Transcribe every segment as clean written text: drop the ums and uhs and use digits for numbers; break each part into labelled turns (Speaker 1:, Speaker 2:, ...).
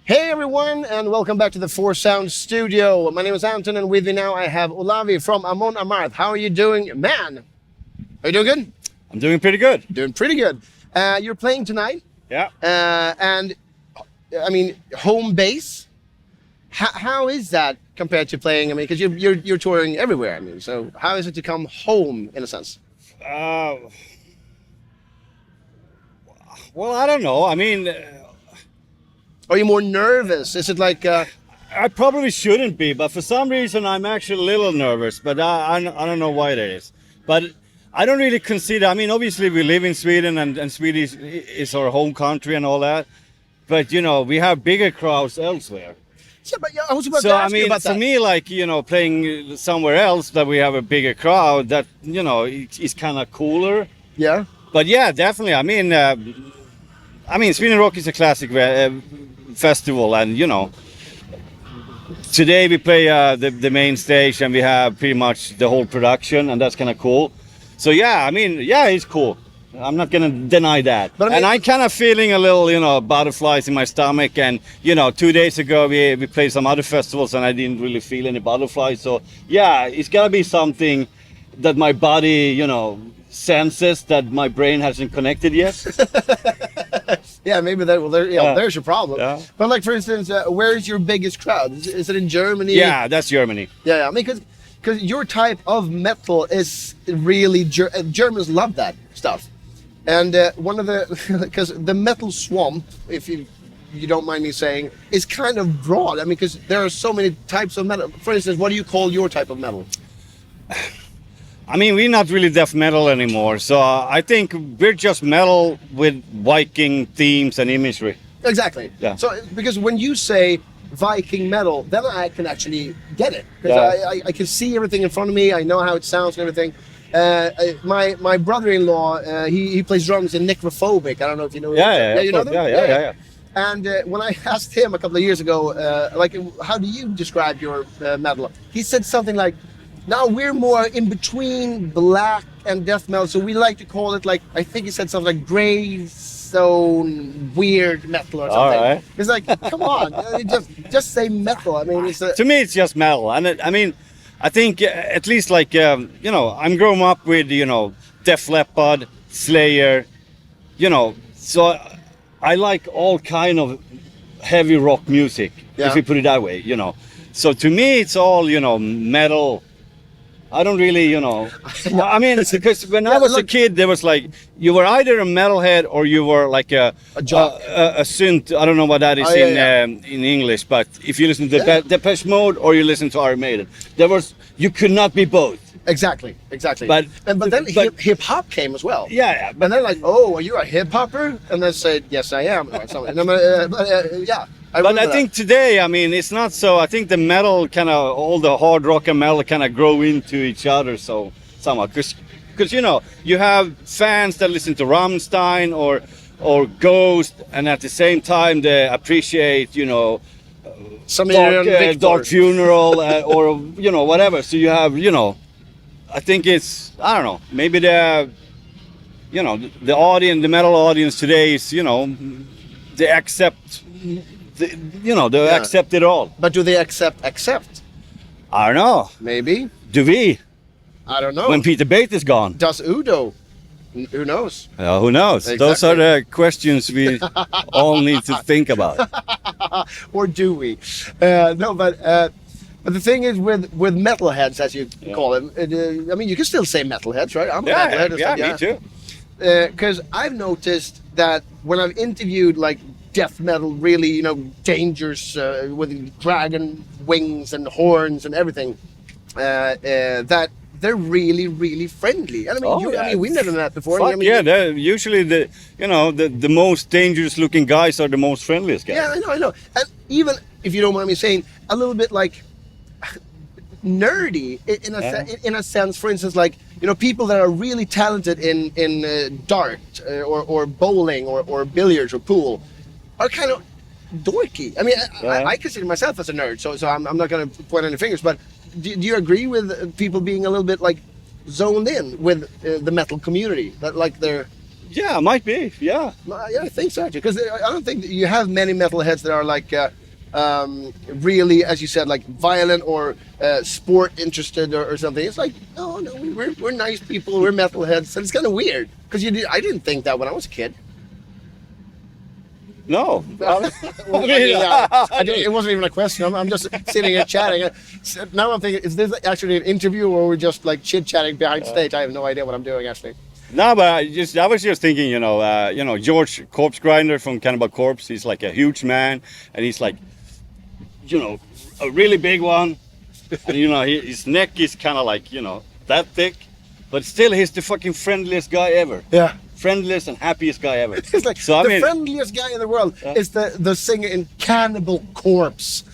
Speaker 1: Hey everyone, and welcome back to the Four Sound Studio. My name is Anton, and with me now I have Olavi from Amon Amarth. How are you doing, man? Are you doing good?
Speaker 2: I'm doing pretty good.
Speaker 1: Doing pretty good. You're playing tonight,
Speaker 2: Yeah.
Speaker 1: and I mean home base. How is that compared to playing? I mean, because you're touring everywhere. I mean, so how is it to come home in a sense?
Speaker 2: Well, I don't know. I mean,
Speaker 1: Are you more nervous? Is it like?
Speaker 2: I probably shouldn't be, but for some reason I'm actually a little nervous. But I don't know why that is. But I don't really consider. I mean, obviously we live in Sweden, and Sweden is our home country and all that. But you know, we have bigger crowds elsewhere.
Speaker 1: Yeah, but I was about
Speaker 2: So
Speaker 1: to
Speaker 2: I
Speaker 1: ask you
Speaker 2: mean,
Speaker 1: about
Speaker 2: for
Speaker 1: that.
Speaker 2: me, like playing somewhere else that we have a bigger crowd, that is kind of cooler.
Speaker 1: Yeah.
Speaker 2: But yeah, definitely. I mean, Sweden Rock is a classic festival, and today we play the main stage, and we have pretty much the whole production, and that's kind of cool. So yeah, I mean, yeah, it's cool. I'm not gonna deny that.
Speaker 1: But I mean,
Speaker 2: and I'm kind of feeling a little, butterflies in my stomach. And 2 days ago we played some other festivals, and I didn't really feel any butterflies. So yeah, it's gotta be something that my body, senses that my brain hasn't connected yet.
Speaker 1: Yeah, maybe that. Well, there's your problem.
Speaker 2: Yeah.
Speaker 1: But like, for instance, where's your biggest crowd? Is it in Germany?
Speaker 2: Yeah, that's Germany.
Speaker 1: Yeah. I mean, because your type of metal is really Germans love that stuff, and one of the because the metal swamp, if you don't mind me saying, is kind of broad. I mean, because there are so many types of metal. For instance, what do you call your type of metal?
Speaker 2: I mean, we're not really death metal anymore, so I think we're just metal with Viking themes and imagery.
Speaker 1: Exactly.
Speaker 2: Yeah.
Speaker 1: So, because when you say Viking metal, then I can actually get it. Because I can see everything in front of me. I know how it sounds and everything. My brother-in-law, he plays drums in Necrophobic. I don't know if you know.
Speaker 2: Yeah,
Speaker 1: you know them?
Speaker 2: yeah.
Speaker 1: And when I asked him a couple of years ago, like, how do you describe your metal? He said something like, now we're more in between black and death metal, so we like to call it, like, I think he said something like gray zone weird metal or something.
Speaker 2: All right.
Speaker 1: It's like, come on, just say metal. I mean,
Speaker 2: To me, it's just metal, and I mean, I think at least like I'm growing up with Def Leppard, Slayer, so I like all kind of heavy rock music, if you put it that way, So to me, it's all metal. I don't really, I mean, because when I was a kid, there was like, you were either a metalhead or you were like a synth. I don't know what that is in English, but if you listen to Depeche Mode or you listen to Iron Maiden, you could not be both.
Speaker 1: Exactly. But then hip hop came as well.
Speaker 2: Yeah.
Speaker 1: And they're like, oh, are you a hip hopper? And they said, yes, I am. Or something. Yeah.
Speaker 2: But I think today, I mean, it's not so. I think the metal all the hard rock and metal kind of grow into each other somewhat. Because you have fans that listen to Rammstein or Ghost, and at the same time they appreciate, Dark Funeral or whatever. So you have, I think it's, I don't know, maybe the audience, the metal audience today is, they accept. They accept it all.
Speaker 1: But do they accept?
Speaker 2: I don't know.
Speaker 1: Maybe.
Speaker 2: Do we?
Speaker 1: I don't know.
Speaker 2: When Peter Bate is gone.
Speaker 1: Does Udo? Who knows?
Speaker 2: Who knows?
Speaker 1: Exactly.
Speaker 2: Those are the questions we all need to think about.
Speaker 1: Or do we? No, but the thing is with metalheads, as you call them, I mean, you can still say metalheads, right? I'm a metalhead.
Speaker 2: Yeah, me too.
Speaker 1: Because I've noticed that when I've interviewed like death metal, really, dangerous with dragon wings and horns and everything, that they're really, really friendly. And I mean, we've never met before.
Speaker 2: Fuck, they're usually the most dangerous looking guys are the most friendliest guys.
Speaker 1: Yeah, I know. And even if you don't mind me saying, a little bit like nerdy in a sense. For instance, like people that are really talented in dart or bowling or billiards or pool are kind of dorky. I mean, I consider myself as a nerd, so I'm not going to point any fingers. But do you agree with people being a little bit like zoned in with the metal community? That like they're
Speaker 2: Yeah, might be. Yeah.
Speaker 1: Yeah, I think so actually, because I don't think that you have many metalheads that are like really, as you said, like violent or sport interested or something. It's like, no, we're nice people. We're metalheads, so it's kind of weird because I didn't think that when I was a kid.
Speaker 2: No.
Speaker 1: It wasn't even a question. I'm just sitting here chatting. Now I'm thinking, is this actually an interview or we're just like chit chatting behind stage? I have no idea what I'm doing actually.
Speaker 2: No, but I was just thinking, George Corpse Grinder from Cannibal Corpse. He's like a huge man, and he's like, a really big one, and his neck is kind of like that thick, but still he's the fucking friendliest guy ever.
Speaker 1: Yeah.
Speaker 2: Friendliest and happiest guy ever.
Speaker 1: It's like friendliest guy in the world is the singer in Cannibal Corpse.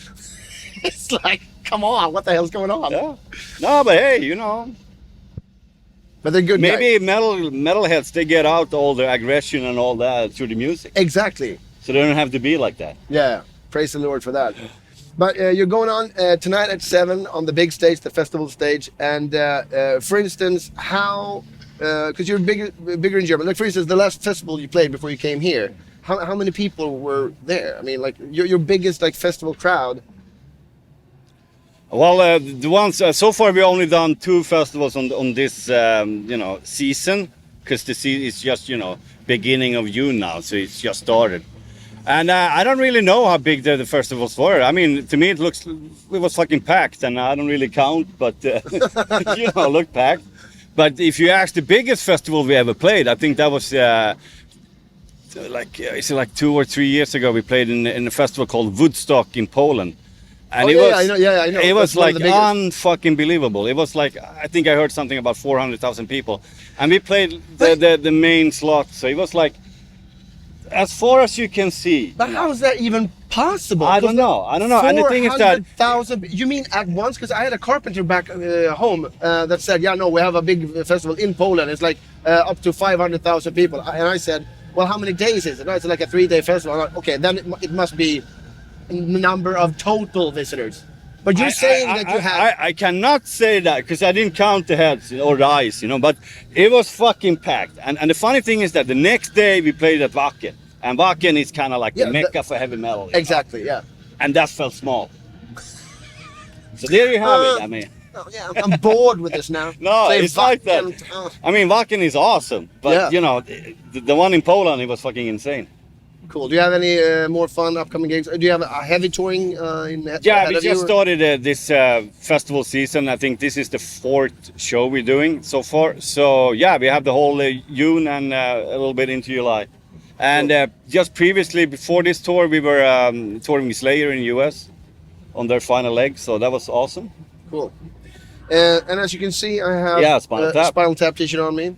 Speaker 1: It's like, come on, what the hell's going on?
Speaker 2: Yeah. No, but hey,
Speaker 1: But they're good
Speaker 2: maybe
Speaker 1: guys.
Speaker 2: metalheads, they get out all the aggression and all that through the music.
Speaker 1: Exactly.
Speaker 2: So they don't have to be like that.
Speaker 1: Yeah, praise the Lord for that. But you're going on tonight at 7 on the big stage, the festival stage. And for instance, how, because you're bigger in Germany. Like for instance, the last festival you played before you came here, how many people were there? I mean, like your biggest like festival crowd.
Speaker 2: Well, the ones so far we've only done 2 festivals on this season, because the season is just beginning of June now, so it's just started. And I don't really know how big the festivals were. I mean, to me it was fucking packed, and I don't really count, but looked packed. But if you ask the biggest festival we ever played, I think that was like 2 or 3 years ago. We played in a festival called Woodstock in Poland. And
Speaker 1: I know.
Speaker 2: It was
Speaker 1: That's one
Speaker 2: like
Speaker 1: of the biggest.
Speaker 2: unfucking believable. It was like, I think I heard something about 400,000 people, and we played the main slot. So it was like as far as you can see.
Speaker 1: But how is that even possible?
Speaker 2: I don't know. And the thing is that
Speaker 1: 400,000. You mean at once? Because I had a carpenter back home that said, "Yeah, no, we have a big festival in Poland. It's like up to 500,000 people." And I said, "Well, how many days is it?" No, it's like a 3-day festival. I'm like, okay, then it must be number of total visitors. But you're saying that you had...
Speaker 2: I cannot say that because I didn't count the heads or the eyes, but it was fucking packed. And the funny thing is that the next day we played at Wacken. And Wacken is kind of like the mecca for heavy metal.
Speaker 1: Exactly, yeah.
Speaker 2: And that felt small. So there you have it, I mean.
Speaker 1: Oh, yeah, I'm bored with this now.
Speaker 2: No,
Speaker 1: Say
Speaker 2: it's like that. I mean, Wacken is awesome. But, the one in Poland, it was fucking insane.
Speaker 1: Cool. Do you have any more fun upcoming gigs? Do you have a heavy touring in?
Speaker 2: Yeah, we just started this festival season. I think this is the 4th show we're doing so far. So yeah, we have the whole June and a little bit into July. And just previously, before this tour, we were touring with Slayer in the US on their final leg. So that was awesome.
Speaker 1: Cool. And as you can see, I have Spinal Tap t-shirt on me.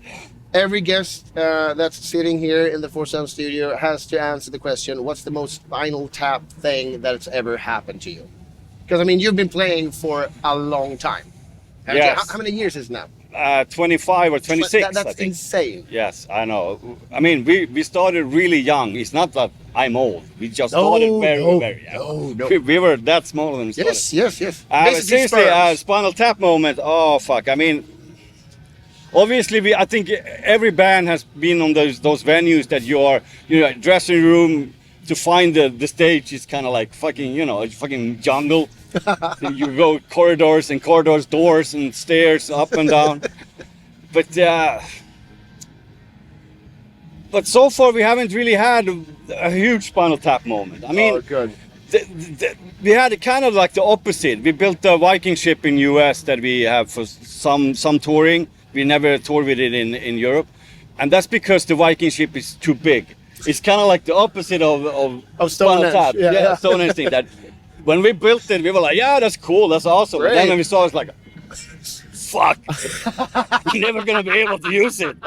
Speaker 1: Every guest that's sitting here in the Four Sound studio has to answer the question, what's the most Spinal Tap thing that's ever happened to you? Because, I mean, you've been playing for a long time.
Speaker 2: Yes.
Speaker 1: How many years is it now?
Speaker 2: 25 or 26,
Speaker 1: That's insane.
Speaker 2: Yes, I know. I mean, we started really young. It's not that I'm old. We just started very young.
Speaker 1: No.
Speaker 2: We were that small when we started.
Speaker 1: Yes.
Speaker 2: Seriously, Spinal Tap moment. Oh, fuck. I mean... Obviously, I think every band has been on those venues that you are, dressing room to find the stage is kind of like fucking, a fucking jungle. You go corridors, doors and stairs up and down. But so far we haven't really had a huge Spinal Tap moment. I mean,
Speaker 1: good.
Speaker 2: We had kind of like the opposite. We built a Viking ship in US that we have for some touring. We never toured with it in Europe, and that's because the Viking ship is too big. It's kind of like the opposite of Spinal Tap. Yeah, Stonehenge thing. That when we built it, we were like, yeah, that's cool, that's awesome. But then when we saw it, it's like, fuck, we're never gonna be able to use it.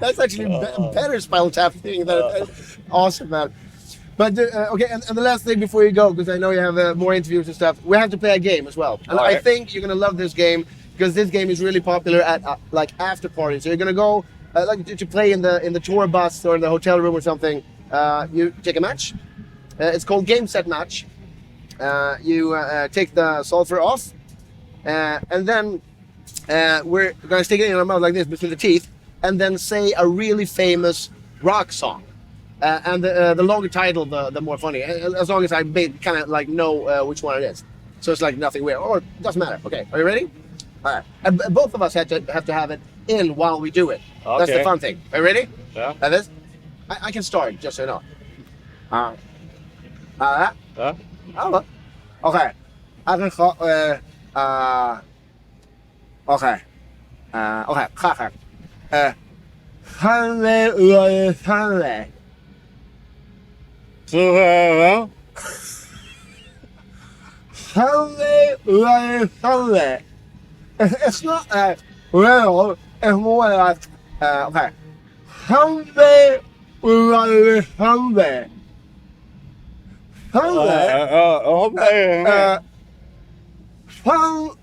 Speaker 1: That's actually better Spinal Tap thing. Awesome, man. But okay, and the last thing before you go, because I know you have more interviews and stuff, we have to play a game as well. And I think you're gonna love this game because this game is really popular at like after parties. So you're gonna go like to play in the tour bus or in the hotel room or something. You take a match. It's called Game Set Match. You take the sulfur off, and then we're gonna stick it in our mouth like this between the teeth, and then say a really famous rock song. And the longer title, the more funny. As long as I kind of like know which one it is. So it's like nothing weird. Or it doesn't matter. Okay, are you ready? All right. And both of us have to have it in while we do it.
Speaker 2: Okay.
Speaker 1: That's the fun thing. Are you ready?
Speaker 2: Yeah.
Speaker 1: Like this? I can start, just so you know. Okay. I can start. Okay. Okay. ค่ะค่ะ三位俄三位
Speaker 2: 是啊，
Speaker 1: 三位俄三位 It's not real. It's more like okay. 三位俄三位三位
Speaker 2: OK，
Speaker 1: 三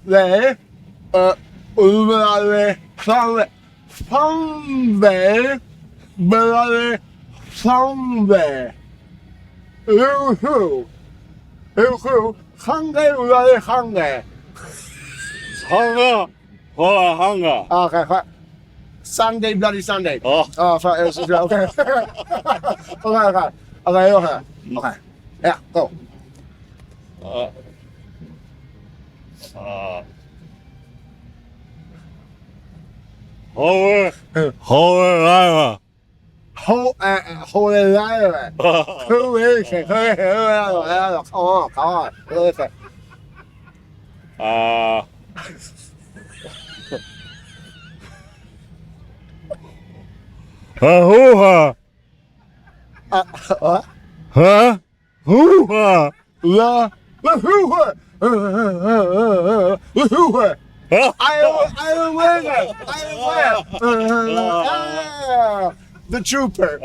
Speaker 1: 位俄三位三位俄三位三位三位
Speaker 2: hunger.
Speaker 1: Okay, fine. Sunday, bloody Sunday.
Speaker 2: Oh.
Speaker 1: Oh, fine. Okay. Okay. Yeah, go.
Speaker 2: Holy
Speaker 1: Holy liar. Who is it? Come on. Who is it?
Speaker 2: Hoo-ha!
Speaker 1: What?
Speaker 2: Huh? Hoo-ha!
Speaker 1: The hoover. The hoover. I am winner. I am winner. The trooper.